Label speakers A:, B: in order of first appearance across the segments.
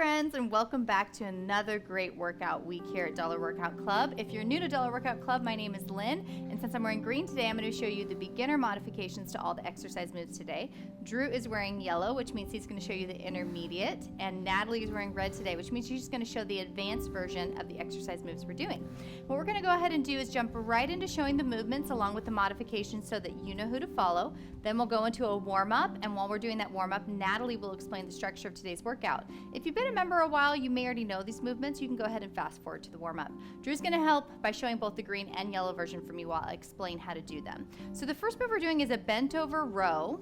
A: friends, and welcome back to another great workout week here at Dollar Workout Club. If you're new to Dollar Workout Club, my name is Lynn, and since I'm wearing green today, I'm going to show you the beginner modifications to all the exercise moves today. Drew is wearing yellow, which means he's going to show you the intermediate, and Natalie is wearing red today, which means she's just going to show the advanced version of the exercise moves we're doing. What we're going to go ahead and do is jump right into showing the movements along with the modifications so that you know who to follow. Then we'll go into a warm-up, and while we're doing that warm-up, Natalie will explain the structure of today's workout. If you've been a member a while, you may already know these movements. You can go ahead and fast forward to the warm-up. Drew's going to help by showing both the green and yellow version for me while I explain how to do them. So the first move we're doing is a bent over row,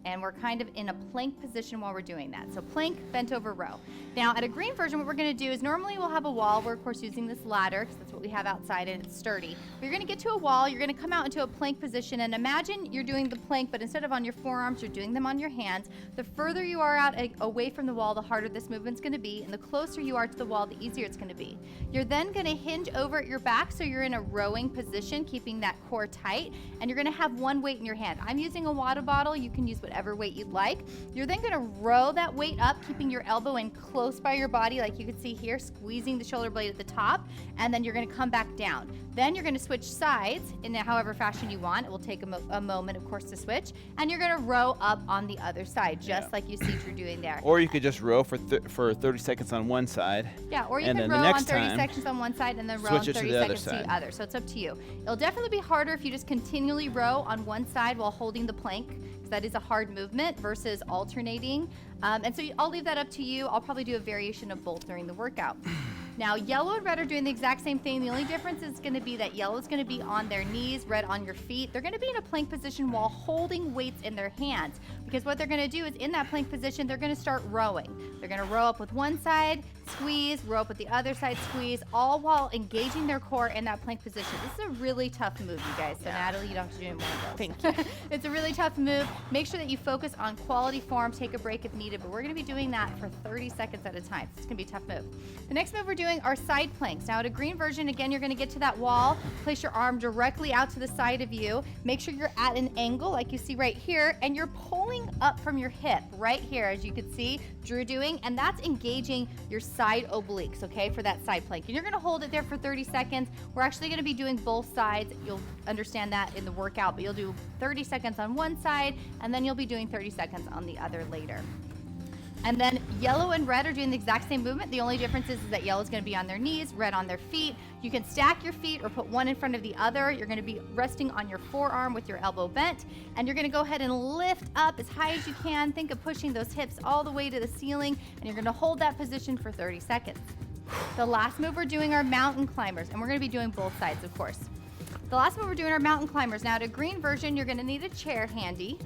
A: and we're kind of in a plank position while we're doing that. So plank, bent over row. Now at a green version, what we're gonna do is normally we'll have a wall. We're of course using this ladder because that's what we have outside and it's sturdy. But you're gonna get to a wall, you're gonna come out into a plank position, and imagine you're doing the plank, but instead of on your forearms, you're doing them on your hands. The further you are out away from the wall, the harder this movement's gonna be, and the closer you are to the wall, the easier it's gonna be. You're then gonna hinge over at your back so you're in a rowing position, keeping that core tight, and you're gonna have one weight in your hand. I'm using a water bottle. You can use whatever weight you'd like. You're then gonna row that weight up, keeping your elbow in close by your body, like you can see here, squeezing the shoulder blade at the top, and then you're gonna come back down. Then you're gonna switch sides in however fashion you want. It will take a moment, of course, to switch, and you're gonna row up on the other side, just like you see Drew doing there.
B: Or you could just row for 30 seconds on one side.
A: Yeah, or you can row on 30 seconds on one side and then row on 30 seconds to the other. So it's up to you. It'll definitely be harder if you just continually row on one side while holding the plank, because that is a hard movement versus alternating. And so I'll leave that up to you. I'll probably do a variation of both during the workout. Now, yellow and red are doing the exact same thing. The only difference is going to be that yellow is going to be on their knees, red on your feet. They're going to be in a plank position while holding weights in their hands, because what they're going to do is in that plank position, they're going to start rowing. They're going to row up with one side, squeeze, row up with the other side, squeeze, all while engaging their core in that plank position. This is a really tough move, you guys. So Natalie, you don't have to do any more of those.
C: Thank you.
A: It's a really tough move. Make sure that you focus on quality form, take a break if needed, but we're going to be doing that for 30 seconds at a time. It's going to be a tough move. The next move we're doing are side planks. Now at a green version, again, you're going to get to that wall, place your arm directly out to the side of you. Make sure you're at an angle like you see right here, and you're pulling up from your hip right here, as you can see Drew doing, and that's engaging your side obliques, okay, for that side plank. And you're going to hold it there for 30 seconds. We're actually going to be doing both sides. You'll understand that in the workout, but you'll do 30 seconds on one side, and then you'll be doing 30 seconds on the other later. And then yellow and red are doing the exact same movement. The only difference is that yellow is going to be on their knees, red on their feet. You can stack your feet or put one in front of the other. You're going to be resting on your forearm with your elbow bent, and you're going to go ahead and lift up as high as you can. Think of pushing those hips all the way to the ceiling, and you're going to hold that position for 30 seconds. The last move we're doing are mountain climbers, and we're going to be doing both sides, of course. The last move we're doing are mountain climbers. Now, at a green version, you're going to need a chair handy,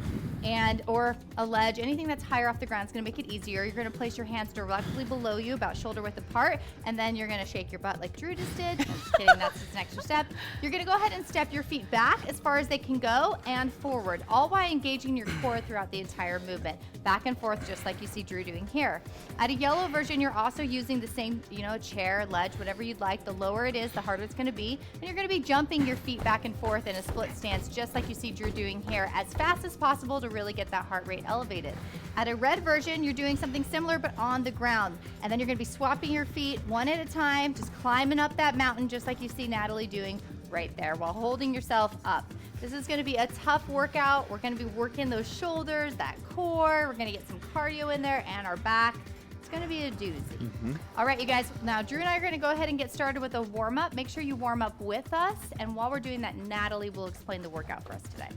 A: or a ledge. Anything that's higher off the ground is going to make it easier. You're going to place your hands directly below you, about shoulder width apart, and then you're going to shake your butt like Drew just did. I'm just kidding, that's just an extra step. You're going to go ahead and step your feet back as far as they can go and forward, all while engaging your core throughout the entire movement, back and forth, just like you see Drew doing here. At a yellow version, you're also using the same, chair, ledge, whatever you'd like. The lower it is, the harder it's going to be, and you're going to be jumping your feet back and forth in a split stance, just like you see Drew doing here, as fast as possible to really get that heart rate elevated. At a red version, you're doing something similar but on the ground, and then you're going to be swapping your feet one at a time, just climbing up that mountain, just like you see Natalie doing right there, while holding yourself up. This is going to be a tough workout. We're going to be working those shoulders, that core. We're going to get some cardio in there and our back. It's going to be a doozy. All right, you guys. Now, Drew and I are going to go ahead and get started with a warm-up. Make sure you warm up with us, and while we're doing that, Natalie will explain the workout for us today.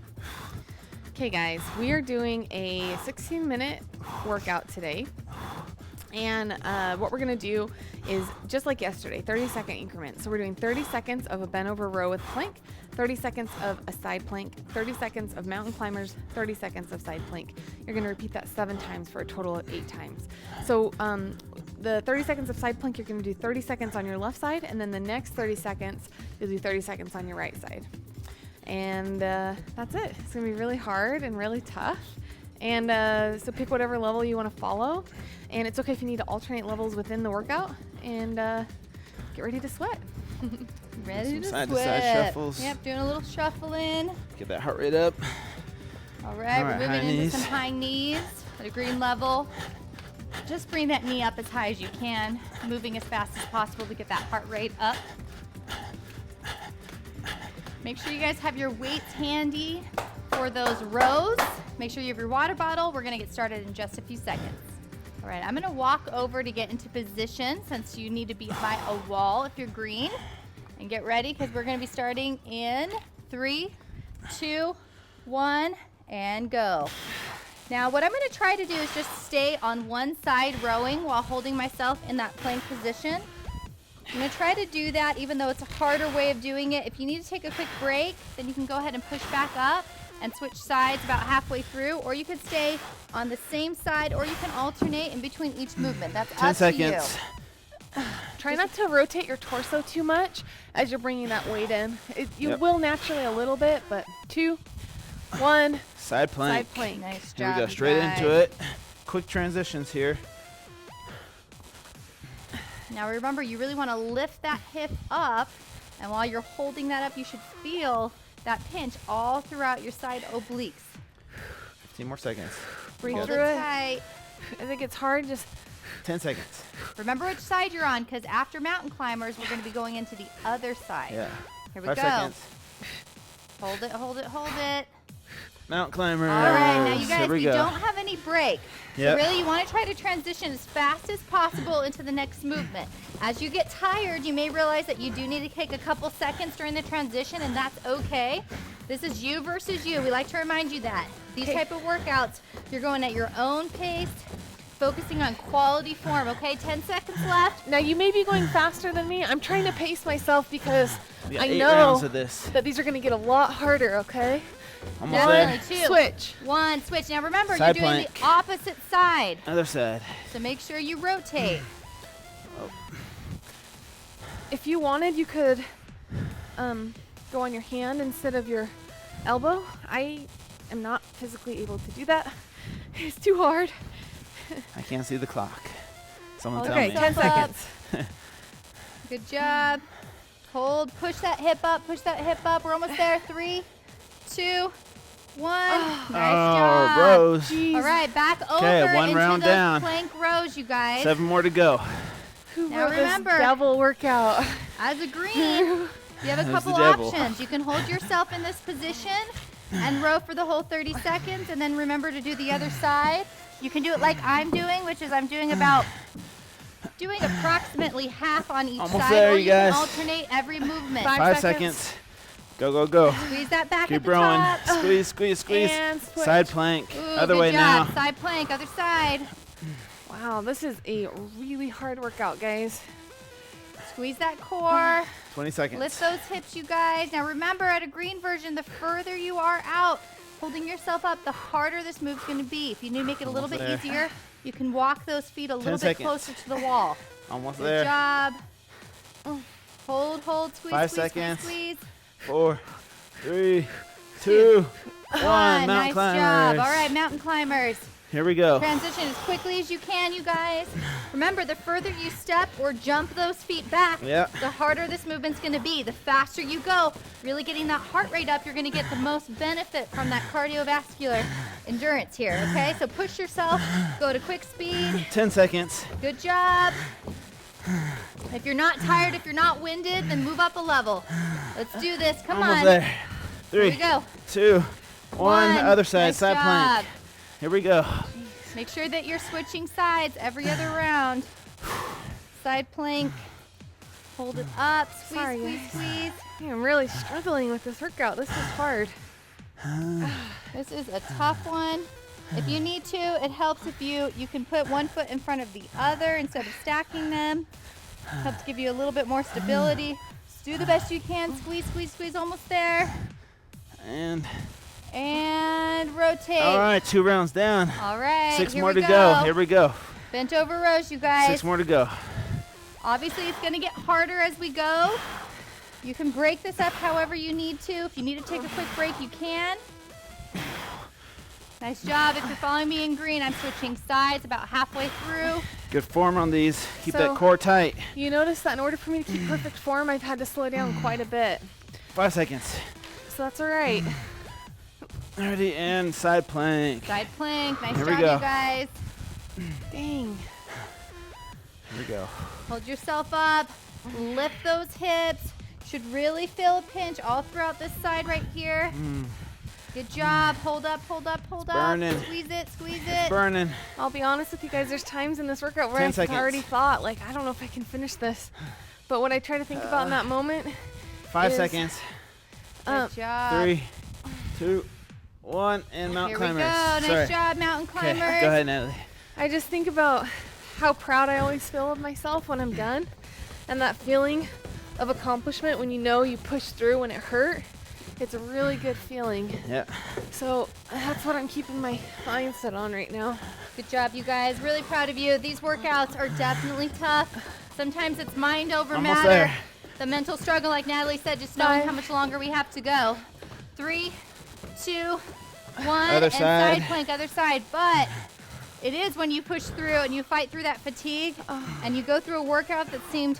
C: Okay, guys, we are doing a 16-minute workout today. And what we're going to do is just like yesterday, 30-second increments. So we're doing 30 seconds of a bent over row with plank, 30 seconds of a side plank, 30 seconds of mountain climbers, 30 seconds of side plank. You're going to repeat that 7 times for a total of 8 times. So the 30 seconds of side plank, you're going to do 30 seconds on your left side, and then the next 30 seconds, you'll do 30 seconds on your right side. And that's it. It's going to be really hard and really tough. And so pick whatever level you want to follow. And it's okay if you need to alternate levels within the workout. And get ready to sweat.
A: Ready to
B: side
A: sweat.
B: to side shuffles.
A: Yep, doing a little shuffling.
B: Get that heart rate up.
A: All right, we're moving
B: high
A: into
B: knees.
A: some high knees at a green level. Just bring that knee up as high as you can, moving as fast as possible to get that heart rate up. Make sure you guys have your weights handy for those rows. Make sure you have your water bottle. We're gonna get started in just a few seconds. All right, I'm gonna walk over to get into position since you need to be by a wall if you're green. And get ready because we're gonna be starting in 3, 2, 1, and go. Now what I'm gonna try to do is just stay on one side rowing while holding myself in that plank position. I'm gonna try to do that even though it's a harder way of doing it. If you need to take a quick break, then you can go ahead and push back up and switch sides about halfway through, or you could stay on the same side, or you can alternate in between each movement. That's
B: 10
A: up
B: seconds.
A: to you.
C: Try not to rotate your torso too much as you're bringing that weight in. You
B: Yep.
C: will naturally a little bit, but 2, 1,
B: Side plank.
C: side plank.
A: Nice
B: Here
A: job.
B: we go,
A: you
B: straight
A: guys.
B: into it. Quick transitions here.
A: Now remember, you really want to lift that hip up, and while you're holding that up, you should feel that pinch all throughout your side obliques.
B: 15 more seconds.
C: Breathe
A: Hold
C: through
A: it
C: it.
A: tight.
C: As it gets hard, just
B: 10 seconds.
A: Remember which side you're on, because after mountain climbers, we're going to be going into the other side.
B: Yeah.
A: Here we
B: 5
A: go.
B: seconds.
A: Hold it, hold it, hold it.
B: Mount climbers.
A: All right, now you
B: Here
A: guys,
B: we
A: we
B: go.
A: don't have any break.
B: Yep.
A: So really, you want to try to transition as fast as possible into the next movement. As you get tired, you may realize that you do need to take a couple seconds during the transition, and that's okay. This is you versus you. We like to remind you that. These type of workouts, you're going at your own pace, focusing on quality form, okay? 10 seconds left.
C: now you may be going faster than me. I'm trying to pace myself because
B: We got
C: I
B: 8
C: know
B: rounds of this.
C: that these are going to get a lot harder, okay?
B: Almost
A: Definitely.
B: there.
A: 2,
C: Switch.
A: 1, switch. Now remember,
B: Side
A: you're doing
B: plank.
A: the opposite side.
B: Other side.
A: So make sure you rotate.
C: If you wanted, you could go on your hand instead of your elbow. I am not physically able to do that. It's too hard.
B: I can't see the clock. Someone
A: Hold
B: tell
C: Okay,
B: me.
C: 10
A: yourself up.
C: seconds.
A: Good job. Hold, push that hip up, push that hip up. We're almost there. 3, 2, 1. Nice job.
B: Bros.
C: Jeez.
A: All right, back over
B: 1
A: into
B: round
A: those
B: down.
A: plank rows, you guys.
B: 7 more to go.
C: Who
A: Now
C: wrote
A: remember-
C: this devil workout?
A: As a green, you have a
B: There's
A: couple
B: the devil.
A: options. You can hold yourself in this position and row for the whole 30 seconds, and then remember to do the other side. You can do it like I'm doing, which is I'm doing approximately half on each
B: Almost
A: side,
B: there,
A: or
B: you
A: you can
B: guys.
A: alternate every movement.
C: 5
B: 5 seconds. Go, go, go.
A: Squeeze that back
B: Keep
A: at the
B: rowing.
A: top.
B: Squeeze, squeeze, squeeze.
C: And switch.
B: Side plank.
A: Ooh,
B: Other
A: good
B: way
A: job.
B: now.
A: Side plank, other side.
C: Wow, this is a really hard workout, guys.
A: Squeeze that core.
B: 20 seconds.
A: Lift those hips, you guys. Now remember, at a green version, the further you are out, holding yourself up, the harder this move's going to be. If you need to make it a little bit
B: Almost there.
A: easier, you can walk those feet a little bit
B: seconds.
A: closer to the wall.
B: Almost
A: Good
B: there.
A: job. Hold, hold, squeeze,
B: 5
A: squeeze,
B: seconds.
A: squeeze,
B: 4, 3, 2, 1. Mount
A: Nice
B: climbers.
A: job. All right, mountain climbers.
B: Here we go.
A: Transition as quickly as you can, you guys. Remember, the further you step or jump those feet back,
B: Yeah.
A: the harder this movement's going to be. The faster you go, really getting that heart rate up, you're going to get the most benefit from that cardiovascular endurance here, okay? So push yourself, go to quick speed.
B: 10 seconds.
A: Good job. If you're not tired, if you're not winded, then move up a level. Let's do this. Come
B: Almost
A: on.
B: there.
A: Here
B: 3,
A: we go.
B: 2, 1. Other side.
A: Nice
B: Side
A: job.
B: plank. Here we go.
A: Make sure that you're switching sides every other round. Side plank. Hold it up. Squeeze,
C: Sorry,
A: squeeze,
C: guys.
A: squeeze.
C: I'm really struggling with this workout. This is hard.
A: This is a tough one. If you need to, it helps if you can put one foot in front of the other instead of stacking them. Helps give you a little bit more stability. Just do the best you can. Squeeze, squeeze, squeeze. Almost there.
B: And
A: And rotate.
B: all right, 2 rounds down.
A: All right.
B: 6
A: here
B: more
A: we
B: to go. Here we go.
A: Bent over rows, you guys.
B: 6 more to go.
A: Obviously, it's going to get harder as we go. You can break this up however you need to. If you need to take a quick break, you can. Nice job. If you're following me in green, I'm switching sides about halfway through.
B: Good form on these. Keep
C: So-
B: that core tight.
C: You notice that in order for me to keep perfect form, I've had to slow down quite a bit.
B: 5 seconds.
C: So that's all right.
B: Ready, and side plank.
A: Side plank. Nice
B: Here we
A: job,
B: go.
A: you guys.
C: Dang.
B: Here we go.
A: Hold yourself up. Lift those hips. Should really feel a pinch all throughout this side right here. Good job. Hold up, hold up, hold up.
B: Burning.
A: Squeeze it, squeeze
B: It's
A: it.
B: burning.
C: I'll be honest with you guys, there's times in this workout where
B: 10
C: I've
B: seconds.
C: already thought, like, I don't know if I can finish this. But what I try to think about in that moment,
B: 5
C: is-
B: seconds.
A: Good job.
B: 3, 2, 1, and mountain
A: Here
B: climbers.
A: we go.
B: Sorry.
A: Nice job, mountain
B: Okay,
A: climbers.
B: go ahead, Natalie.
C: I just think about how proud I always feel of myself when I'm done. And that feeling of accomplishment when you know you pushed through when it hurt. It's a really good feeling.
B: Yeah.
C: So that's what I'm keeping my mindset on right now.
A: Good job, you guys. Really proud of you. These workouts are definitely tough. Sometimes it's mind over
B: Almost
A: matter.
B: there.
A: The mental struggle, like Natalie said, just knowing
C: 5.
A: how much longer we have to go. 3, 2, 1,
B: Other
A: and
B: side.
A: plank, other side. But it is when you push through and you fight through that fatigue and you go through a workout that seemed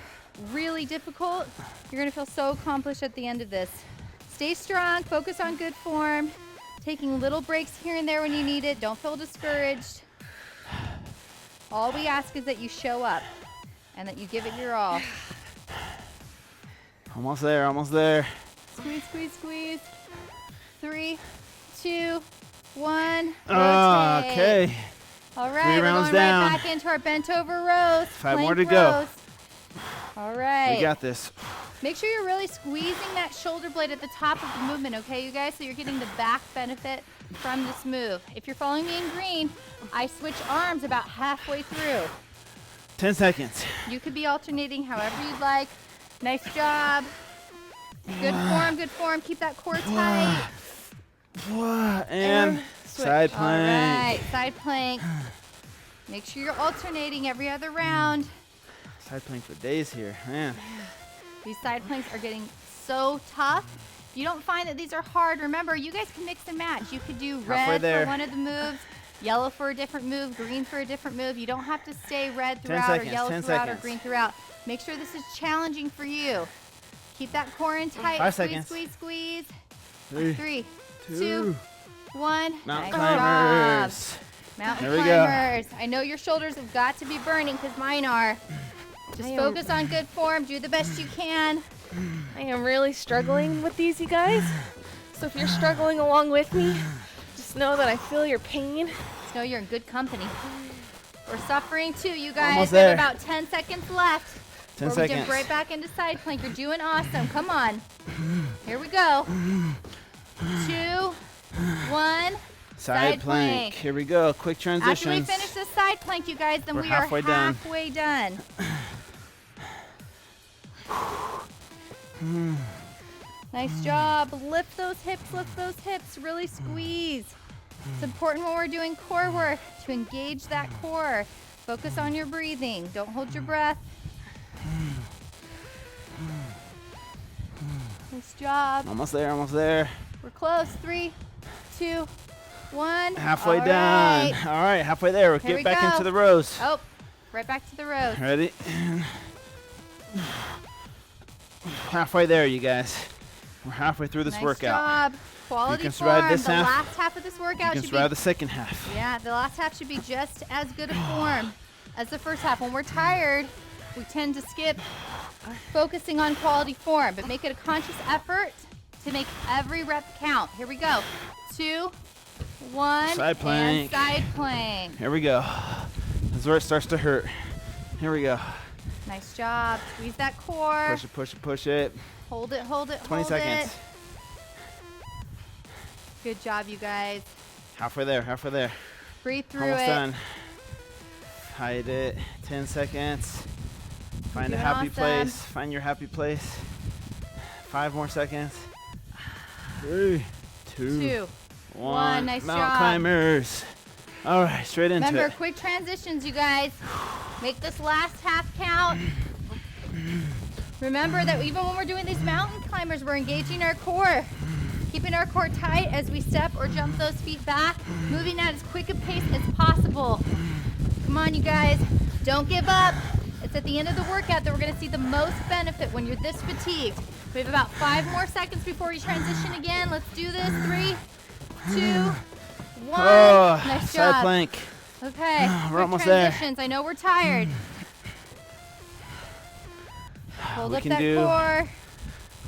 A: really difficult, you're gonna feel so accomplished at the end of this. Stay strong, focus on good form, taking little breaks here and there when you need it. Don't feel discouraged. All we ask is that you show up and that you give it your all.
B: Almost there, almost there.
A: Squeeze, squeeze, squeeze. 3, 2, 1.
B: Okay.
A: All right,
B: 3
A: we're
B: rounds
A: going
B: down.
A: right back into our bent over rows.
B: 5 more
A: plank
B: to go.
A: rows. All right.
B: We got this.
A: Make sure you're really squeezing that shoulder blade at the top of the movement, okay, you guys? So you're getting the back benefit from this move. If you're following me in green, I switch arms about halfway through.
B: 10 seconds.
A: You could be alternating however you'd like. Nice job. Good form, good form. Keep that core tight.
B: And
C: switch.
B: side
A: All
B: plank.
A: right, side plank. Make sure you're alternating every other round.
B: Side plank for days here, man.
A: These side planks are getting so tough. If you don't find that these are hard, remember, you guys can mix and match. You could do
B: Halfway
A: red
B: there.
A: for one of the moves, yellow for a different move, green for a different move. You don't have to stay red
B: 10
A: throughout or
B: seconds,
A: yellow
B: 10
A: throughout
B: seconds.
A: or green throughout. Make sure this is challenging for you. Keep that core in tight.
B: 5
A: squeeze,
B: seconds.
A: squeeze, squeeze.
B: 3,
A: 3,
B: 2,
A: 2, 1.
B: mountain
A: Nice
B: climbers.
A: job. Mountain
B: There we go.
A: climbers. I know your shoulders have got to be burning because mine are. Just
C: I am-
A: focus on good form. Do the best you can.
C: I am really struggling with these, you guys. So if you're struggling along with me, just know that I feel your pain.
A: Just know you're in good company. We're suffering too, you guys.
B: Almost
A: We have
B: there.
A: about 10 seconds left.
B: 10
A: Or we
B: seconds.
A: jump right back into side plank. You're doing awesome. Come on. Here we go. 2, 1.
B: Side plank. Here we go. Quick
A: After we
B: transitions.
A: finish this side plank, you guys, then
B: We're
A: we are
B: halfway done.
A: halfway done. Nice job. Lift those hips, lift those hips. Really squeeze. It's important when we're doing core work to engage that core. Focus on your breathing. Don't hold your breath. Nice job.
B: Almost there, almost there.
A: We're close. 3, 2, 1.
B: Halfway
A: All
B: done.
A: right.
B: All right, halfway there. We'll
A: Here
B: get
A: we
B: back
A: go.
B: into the rows.
A: Oh, right back to the rows.
B: Ready? Halfway there, you guys. We're halfway through this
A: Nice
B: workout.
A: job. Quality
B: can survive
A: form.
B: this
A: The
B: half.
A: last half of this
B: You
A: workout
B: can
A: should
B: survive
A: be
B: the second half.
A: Yeah, the last half should be just as good a form as the first half. When we're tired, we tend to skip focusing on quality form, but make it a conscious effort to make every rep count. Here we go. 2, 1,
B: Side plank.
A: and side plank.
B: Here we go. This is where it starts to hurt. Here we go.
A: Nice job. Squeeze that core.
B: Push it, push it, push it.
A: Hold it, hold it,
B: 20
A: hold
B: seconds.
A: it. Good job, you guys.
B: Halfway there, halfway there.
A: Breathe through
B: Almost
A: it.
B: done. Hide it. 10 seconds. Find a
A: doing
B: happy
A: awesome.
B: place. Find your happy place. 5 more seconds. 3, 2,
A: 2,
B: 1.
A: 1. Nice
B: Mountain
A: job.
B: climbers. All right, straight into
A: Remember,
B: it.
A: quick transitions, you guys. Make this last half count. Remember that even when we're doing these mountain climbers, we're engaging our core. Keeping our core tight as we step or jump those feet back. Moving at as quick a pace as possible. Come on, you guys. Don't give up. It's at the end of the workout that we're going to see the most benefit when you're this fatigued. We have about 5 more seconds before we transition again. Let's do this. 3, 2, 1.
B: Oh,
A: Nice
B: side
A: job.
B: plank.
A: Okay.
B: We're
A: quick
B: almost there.
A: transitions. I know we're tired. Hold
B: We
A: up
B: can
A: that
B: do-
A: core.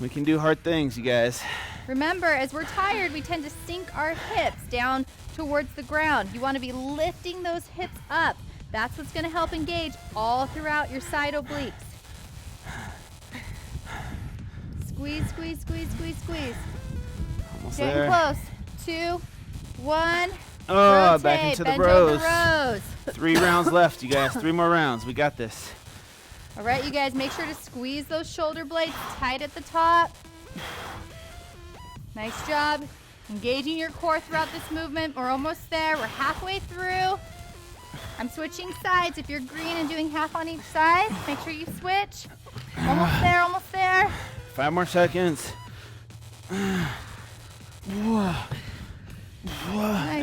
B: We can do hard things, you guys.
A: Remember, as we're tired, we tend to sink our hips down towards the ground. You want to be lifting those hips up. That's what's going to help engage all throughout your side obliques. Squeeze, squeeze, squeeze, squeeze, squeeze.
B: Almost
A: Getting
B: there.
A: close. 2, 1.
B: Oh,
A: Rotate.
B: back into the
A: Bend over
B: rows.
A: rows.
B: 3 rounds left, you guys. 3 more rounds. We got this.
A: All right, you guys, make sure to squeeze those shoulder blades tight at the top. Nice job. Engaging your core throughout this movement. We're almost there. We're halfway through. I'm switching sides. If you're green and doing half on each side, make sure you switch. Almost there, almost there.
B: 5 more seconds.
A: Nice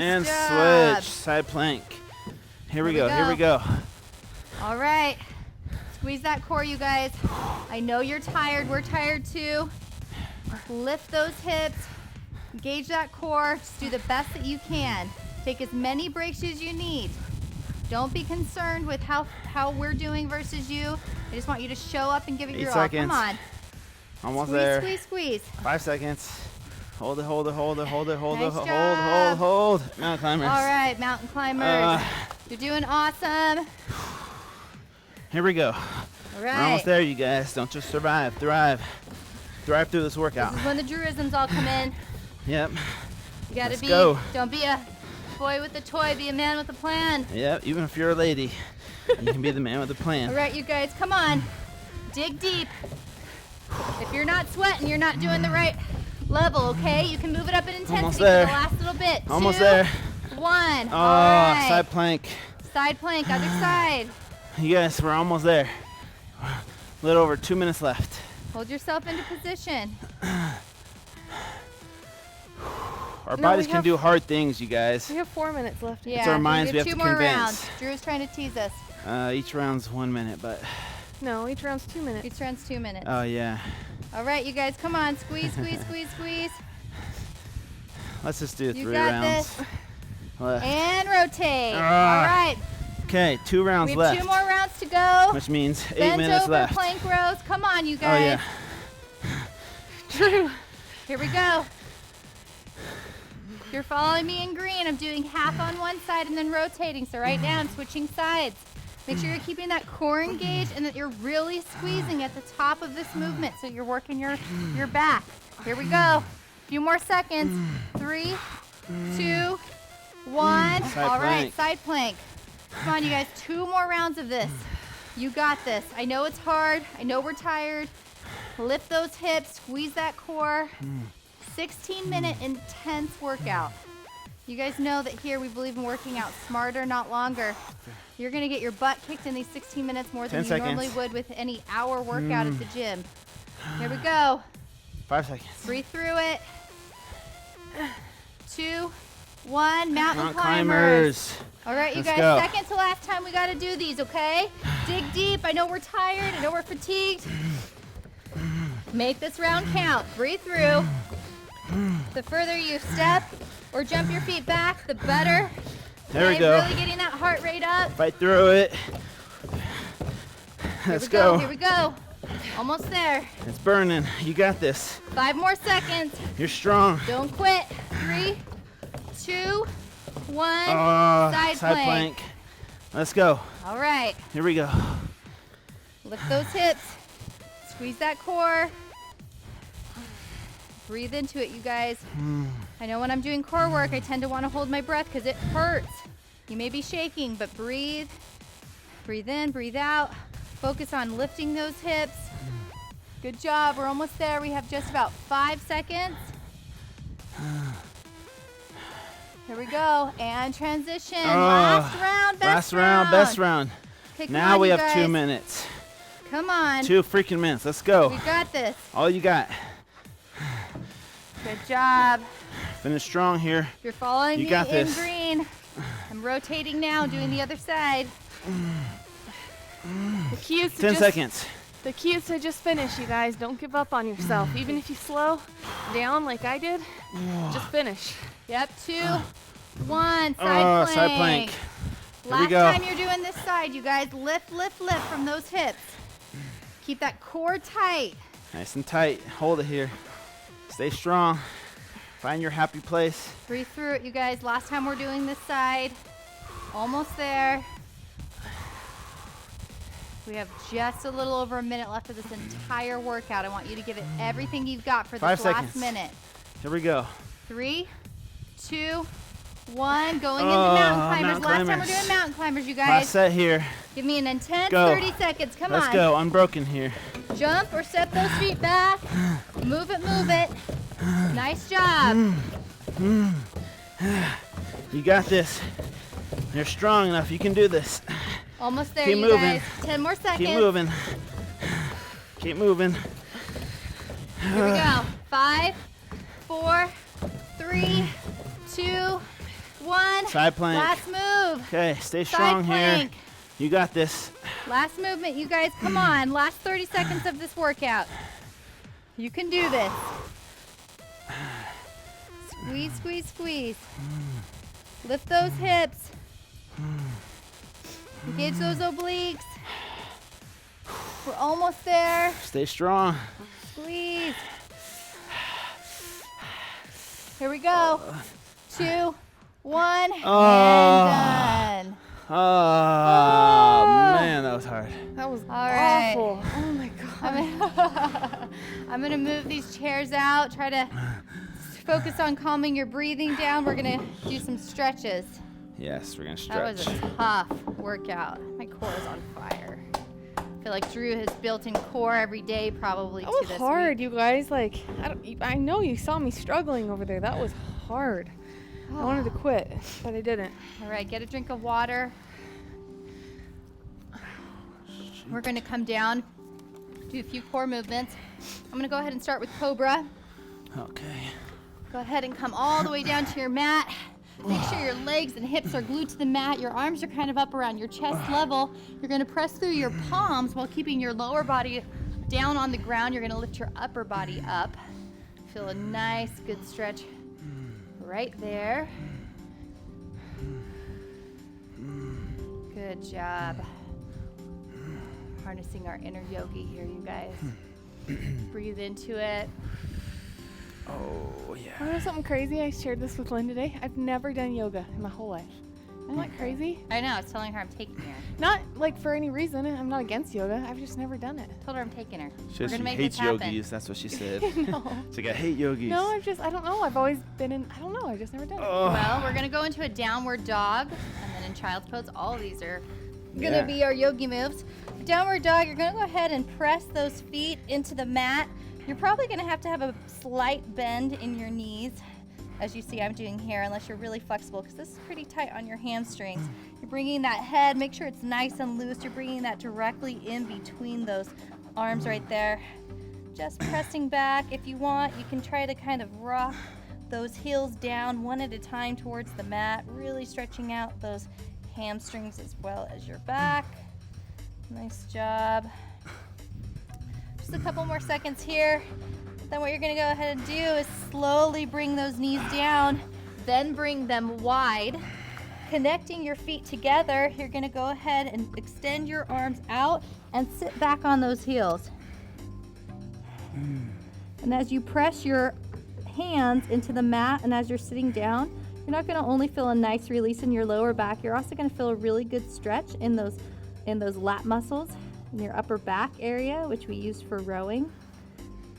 B: And
A: job.
B: switch. Side plank. Here we
A: Here we
B: go. Here we go.
A: All right. Squeeze that core, you guys. I know you're tired. We're tired too. Lift those hips. Engage that core. Just do the best that you can. Take as many breaks as you need. Don't be concerned with how we're doing versus you. I just want you to show up and give it
B: 8
A: your
B: seconds.
A: all. Come on.
B: Almost
A: Squeeze,
B: there.
A: squeeze, squeeze.
B: 5 seconds. Hold it, hold it, hold it, hold it, hold
A: Nice
B: it, hold,
A: job.
B: hold. Mountain climbers.
A: All right, mountain climbers. You're doing awesome.
B: Here we go.
A: All
B: We're
A: right.
B: almost there, you guys. Don't just survive. Thrive. Thrive through this workout.
A: This is when the Druisms all come in.
B: Yep.
A: You gotta
B: Let's
A: be,
B: go.
A: don't be a boy with a toy, be a man with a plan.
B: Yep. Even if you're a lady, you can be the man with a plan.
A: All right, you guys, come on. Dig deep. If you're not sweating, you're not doing the right level, okay? You can move it up in intensity
B: Almost
A: for
B: there.
A: the last little bit.
B: Almost
A: 2,
B: there.
A: 1.
B: Oh,
A: All right.
B: side plank.
A: Side plank, other side.
B: You guys, we're almost there. A little over 2 minutes left.
A: Hold yourself into position.
B: Our
C: No,
B: bodies
C: we
B: can
C: have-
B: do hard things, you guys.
C: We have 4 minutes left.
A: Yeah,
B: our minds
A: we
B: we have
A: two
B: to
A: more
B: convince.
A: rounds. Drew's trying to tease us.
B: Each round's 1 minute, but
C: No, each round's 2 minutes.
A: Each round's 2 minutes.
B: oh yeah.
A: All right, you guys, come on. Squeeze, squeeze, squeeze, squeeze.
B: Let's just do
A: You
B: 3
A: got
B: rounds.
A: this.
B: Left.
A: And rotate.
B: Ah.
A: All right.
B: Okay, 2 rounds
A: We have
B: left.
A: 2 more rounds to go.
B: Which means 8
A: Bent
B: minutes
A: over
B: left.
A: plank rows. Come on, you
B: Oh
A: guys.
B: yeah.
A: Drew, here we go. If you're following me in green, I'm doing half on one side and then rotating. So right now I'm switching sides. Make sure you're keeping that core engaged and that you're really squeezing at the top of this movement so you're working your back. Here we go. A few more seconds. 3, 2, 1.
B: Side
A: All right,
B: plank.
A: side plank. Come on, you guys. 2 more rounds of this. You got this. I know it's hard. I know we're tired. Lift those hips. Squeeze that core. 16-minute intense workout. You guys know that here we believe in working out smarter, not longer. You're going to get your butt kicked in these 16 minutes more than
B: 10
A: you
B: seconds.
A: normally would with any hour workout at the gym. Here we go.
B: 5 seconds.
A: Breathe through it. 2, 1. Mountain
B: Mountain
A: climbers.
B: climbers.
A: All right, you
B: Let's
A: guys,
B: go.
A: second to last time we got to do these, okay? Dig deep. I know we're tired. I know we're fatigued. Make this round count. Breathe through. The further you step or jump your feet back, the better.
B: There we
A: Okay,
B: go.
A: Really getting that heart rate up.
B: Fight through it. Let's go.
A: Here we go. Almost there.
B: It's burning. You got this.
A: 5 more seconds.
B: You're strong.
A: Don't quit. 3, 2, 1.
B: Side
A: plank.
B: plank. Let's go.
A: All right.
B: Here we go.
A: Lift those hips. Squeeze that core. Breathe into it, you guys. I know when I'm doing core work, I tend to want to hold my breath because it hurts. You may be shaking, but breathe. Breathe in, breathe out. Focus on lifting those hips. Good job. We're almost there. We have just about 5 seconds. Here we go. And transition. Last round, best
B: Last round, best round.
A: Okay, come
B: Now
A: on,
B: we
A: you
B: have 2
A: guys.
B: minutes.
A: Come on.
B: 2 freaking minutes. Let's go.
A: We got this.
B: All you got.
A: Good job.
B: Finish strong here.
A: If you're following
B: You
A: me
B: got
A: in
B: this.
A: green, I'm rotating now, doing the other side.
C: The key is to
B: 10
C: just,
B: seconds.
C: The key is to just finish, you guys. Don't give up on yourself. Even if you slow down like I did, just finish.
A: Yep, 2, 1, side plank.
B: Side plank. Here we
A: Last
B: go.
A: time you're doing this side, you guys, lift, lift, lift from those hips. Keep that core tight.
B: Nice and tight. Hold it here. Stay strong. Find your happy place.
A: Breathe through it, you guys. Last time we're doing this side. Almost there. We have just a little over a minute left of this entire workout. I want you to give it everything you've got for this
B: 5
A: last
B: seconds.
A: minute.
B: Here we go.
A: 3, 2, 1. Going into mountain climbers.
B: Mountain
A: Last time we're
B: climbers.
A: doing mountain climbers, you guys.
B: Last set here.
A: Give me an intense
B: Go.
A: 30 seconds. Come on.
B: Let's go. Unbroken here.
A: Jump or step those feet back. Move it, move it. Nice job.
B: You got this. You're strong enough. You can do this.
A: Almost there,
B: Keep
A: you
B: moving.
A: guys. 10 more seconds.
B: Keep moving. Keep moving.
A: Here we go. 5, 4, 3, 2, 1.
B: Side plank.
A: Last move.
B: Okay, stay
A: Side
B: strong here.
A: plank.
B: You got this.
A: Last movement, you guys. Come on. Last 30 seconds of this workout. You can do this. Squeeze, squeeze, squeeze. Lift those hips. Engage those obliques. We're almost there.
B: Stay strong.
A: Squeeze. Here we go. 2, 1, and done.
B: Oh, man, that was hard.
C: That was
A: right.
C: awful. Oh my God.
A: I'm gonna move these chairs out. Try to focus on calming your breathing down. We're gonna do some stretches.
B: Yes, we're going to
A: That
B: stretch.
A: was a tough workout. My core is on fire. I feel like Drew has built in core every day probably
C: That
A: to
C: was
A: this
C: hard,
A: week.
C: you guys. Like, I know you saw me struggling over there. That was hard. I wanted to quit, but I didn't.
A: All right, get a drink of water. We're gonna come down, do a few core movements. I'm gonna go ahead and start with Cobra.
B: Okay.
A: Go ahead and come all the way down to your mat. Make sure your legs and hips are glued to the mat. Your arms are kind of up around your chest level. You're gonna press through your palms while keeping your lower body down on the ground. You're gonna lift your upper body up. Feel a nice, good stretch right there. Good job. Harnessing our inner yogi here, you guys. Breathe into it.
B: Oh, yeah.
C: I know something crazy? I shared this with Lynn today. I've never done yoga in my whole life. Isn't that crazy?
A: I know, I was telling her I'm taking her.
C: Not like for any reason. I'm not against yoga. I've just never done it.
A: Told her I'm taking her.
B: She
A: We're
B: says
A: gonna
B: she
A: make
B: hates
A: this happen.
B: yogis. That's what she said.
C: No.
B: She's like, I hate yogis.
C: No, I don't know. I've always been in, I don't know. I've just never done it.
B: Oh.
A: Well, we're gonna go into a downward dog, and then in child's pose, all of these are gonna
B: Yeah.
A: be our yogi moves. Downward dog, you're gonna go ahead and press those feet into the mat. You're probably gonna have to have a slight bend in your knees, as you see I'm doing here, unless you're really flexible, because this is pretty tight on your hamstrings. You're bringing that head, make sure it's nice and loose. You're bringing that directly in between those arms right there. Just pressing back. If you want, you can try to kind of rock those heels down one at a time towards the mat, really stretching out those hamstrings as well as your back. Nice job. Just a couple more seconds here. Then what you're gonna go ahead and do is slowly bring those knees down, then bring them wide. Connecting your feet together, you're gonna go ahead and extend your arms out and sit back on those heels. And as you press your hands into the mat and as you're sitting down, you're not gonna only feel a nice release in your lower back, you're also gonna feel a really good stretch in those lat muscles in your upper back area, which we use for rowing.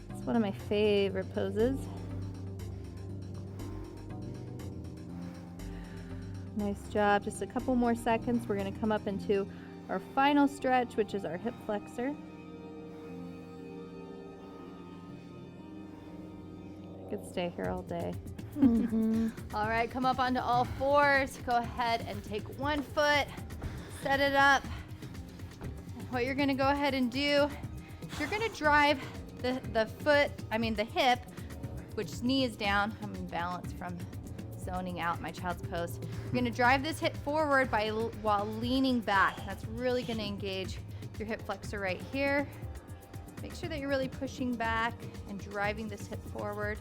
A: It's one of my favorite poses. Nice job. Just a couple more seconds. We're going to come up into our final stretch, which is our hip flexor. Could stay here all day. All right, come up onto all fours. Go ahead and take one foot, set it up. What you're going to go ahead and do, you're going to drive the hip, which knee is down. I'm in balance from zoning out my child's pose. You're going to drive this hip forward while leaning back. That's really going to engage your hip flexor right here. Make sure that you're really pushing back and driving this hip forward.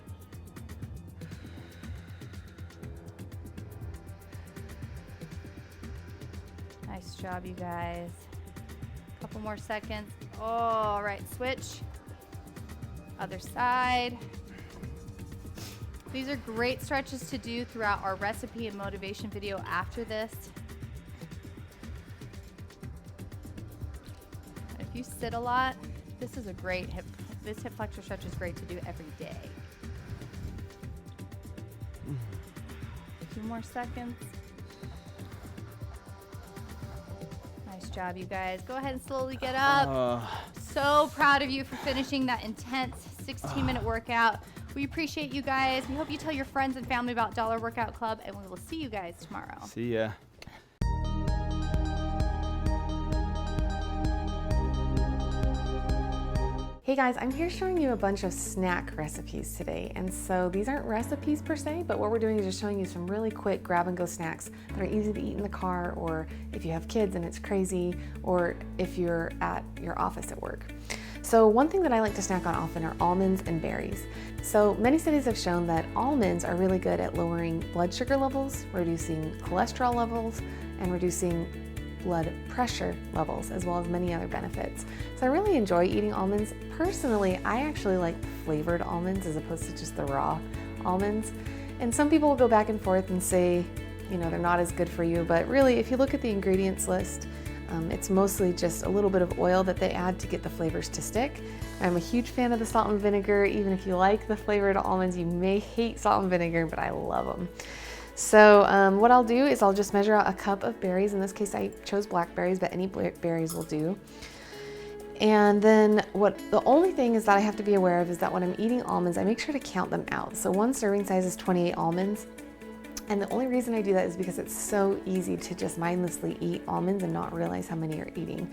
A: Nice job, you guys. Couple more seconds. All right, switch. Other side. These are great stretches to do throughout our recipe and motivation video after this. If you sit a lot, this is a great this hip flexor stretch is great to do every day. A few more seconds. Nice job, you guys. Go ahead and slowly get up. So proud of you for finishing that intense 16-minute workout. We appreciate you guys. We hope you tell your friends and family about Dollar Workout Club, and we will see you guys tomorrow.
B: See ya.
C: Hey guys, I'm here showing you a bunch of snack recipes today. And so these aren't recipes per se, but what we're doing is just showing you some really quick grab and go snacks that are easy to eat in the car, or if you have kids and it's crazy, or if you're at your office at work. So one thing that I like to snack on often are almonds and berries. So many studies have shown that almonds are really good at lowering blood sugar levels, reducing cholesterol levels, and reducing blood pressure levels, as well as many other benefits. So I really enjoy eating almonds. Personally, I actually like flavored almonds as opposed to just the raw almonds. And some people will go back and forth and say, you know, they're not as good for you, but really if you look at the ingredients list, it's mostly just a little bit of oil that they add to get the flavors to stick. I'm a huge fan of the salt and vinegar. Even if you like the flavored almonds, you may hate salt and vinegar, but I love them. So what I'll do is I'll just measure out a cup of berries. In this case, I chose blackberries, but any berries will do. And then the only thing is that I have to be aware of is that when I'm eating almonds, I make sure to count them out. So one serving size is 28 almonds. And the only reason I do that is because it's so easy to just mindlessly eat almonds and not realize how many you're eating.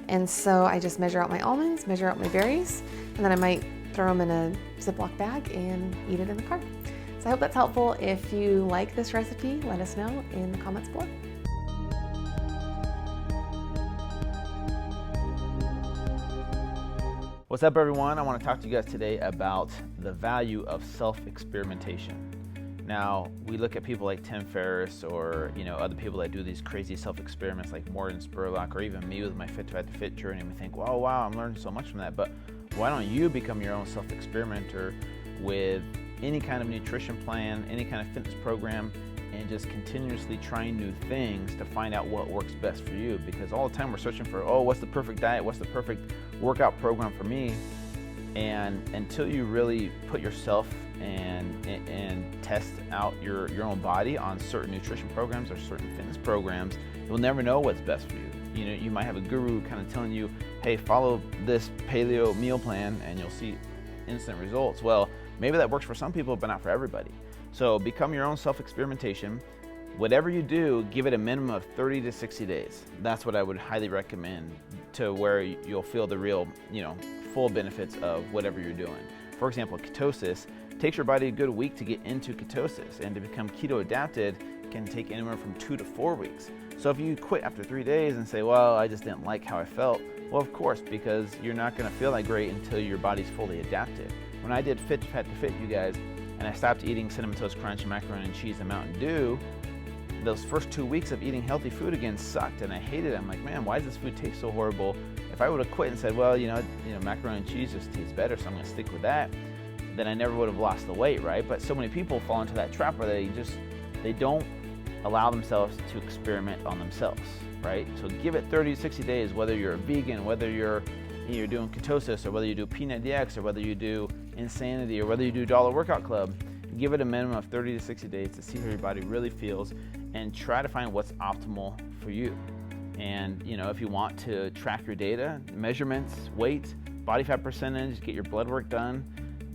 C: And so I just measure out my almonds, measure out my berries, and then I might throw them in a Ziploc bag and eat it in the car. So I hope that's helpful. If you like this recipe, let us know in the comments below.
B: What's up, everyone? I want to talk to you guys today about the value of self-experimentation. Now, we look at people like Tim Ferriss or, you know, other people that do these crazy self-experiments like Morgan Spurlock, or even me with my Fit to Fit journey, and we think, wow, I'm learning so much from that. But why don't you become your own self-experimenter with any kind of nutrition plan, any kind of fitness program, and just continuously trying new things to find out what works best for you? Because all the time we're searching for, what's the perfect diet, what's the perfect workout program for me? And until you really put yourself and test out your own body on certain nutrition programs or certain fitness programs, you'll never know what's best for you. You know, you might have a guru kind of telling you, hey, follow this paleo meal plan and you'll see instant results. Well, maybe that works for some people, but not for everybody. So become your own self-experimentation. Whatever you do, give it a minimum of 30 to 60 days. That's what I would highly recommend, to where you'll feel the real, full benefits of whatever you're doing. For example, ketosis takes your body a good week to get into ketosis, and to become keto adapted can take anywhere from 2 to 4 weeks. So if you quit after 3 days and say, well, I just didn't like how I felt, well, of course, because you're not going to feel that great until your body's fully adapted. When I did Fit to Fit, you guys, and I stopped eating Cinnamon Toast Crunch, macaroni and cheese, and Mountain Dew, those first 2 weeks of eating healthy food again sucked, and I hated it. I'm like, man, why does this food taste so horrible? If I would have quit and said, well, macaroni and cheese just tastes better, so I'm going to stick with that, then I never would have lost the weight, right? But so many people fall into that trap where they don't allow themselves to experiment on themselves, right? So give it 30 to 60 days, whether you're a vegan, whether you're doing ketosis, or whether you do Peanut DX, or whether you do Insanity, or whether you do Dollar Workout Club. Give it a minimum of 30 to 60 days to see how your body really feels, and try to find what's optimal for you. And if you want to track your data, measurements, weight, body fat percentage, get your blood work done,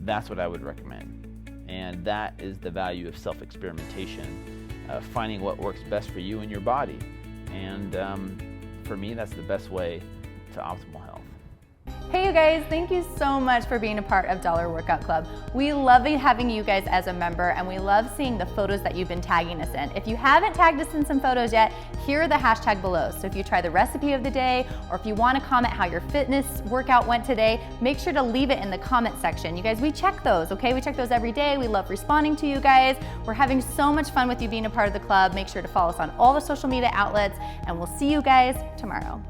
B: that's what I would recommend. And that is the value of self-experimentation, finding what works best for you and your body. And for me, that's the best way to optimal health.
A: Hey you guys, thank you so much for being a part of Dollar Workout Club. We love having you guys as a member, and we love seeing the photos that you've been tagging us in. If you haven't tagged us in some photos yet, here are the hashtag below. So if you try the recipe of the day, or if you want to comment how your fitness workout went today, make sure to leave it in the comment section. You guys, we check those, okay? We check those every day. We love responding to you guys. We're having so much fun with you being a part of the club. Make sure to follow us on all the social media outlets, and we'll see you guys tomorrow.